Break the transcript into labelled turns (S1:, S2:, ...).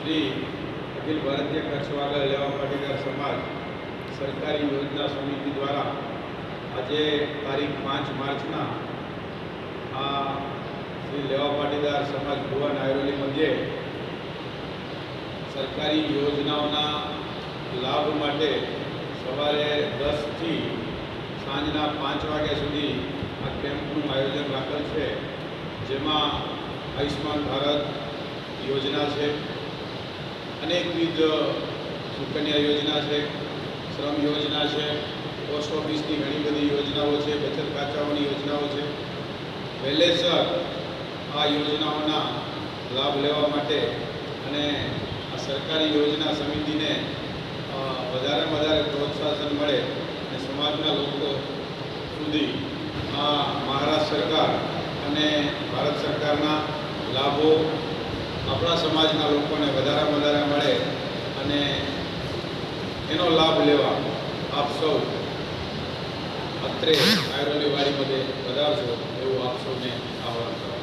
S1: શ્રી અખિલ ભારતીય કચ્છવાગડ લેવા પાટીદાર સમાજ સરકારી યોજના સમિતિ દ્વારા આજે તારીખ 5 માર્ચના આ શ્રી લેવા પાટીદાર સમાજ ભુવન આયરોલી મધ્યે સરકારી યોજનાઓના લાભ માટે સવારે 10 થી સાંજના 5 વાગ્યા સુધી આ કેમ્પનું આયોજન રાખેલ છે, જેમાં આયુષ્માન ભારત યોજના છે, અનેકવિધ સુકન્યા યોજના છે, શ્રમ યોજના છે, પોસ્ટ ઓફિસની ઘણી બધી યોજનાઓ છે, બચત ખાતાઓની યોજનાઓ છે. વહેલેસર આ યોજનાઓના લાભ લેવા માટે અને આ સરકારી યોજના સમિતિને વધારેમાં વધારે પ્રોત્સાહન મળે અને સમાજના લોકો સુધી આ મહારાષ્ટ્ર સરકાર અને ભારત સરકારના લાભો આપણા સમાજના લોકોને વધારેમાં વધારે મળે અને એનો લાભ લેવા આપ સૌ અત્રે આયરોલી વાડી બધે વધારશો એવું આપ સૌને આહવાન કરું.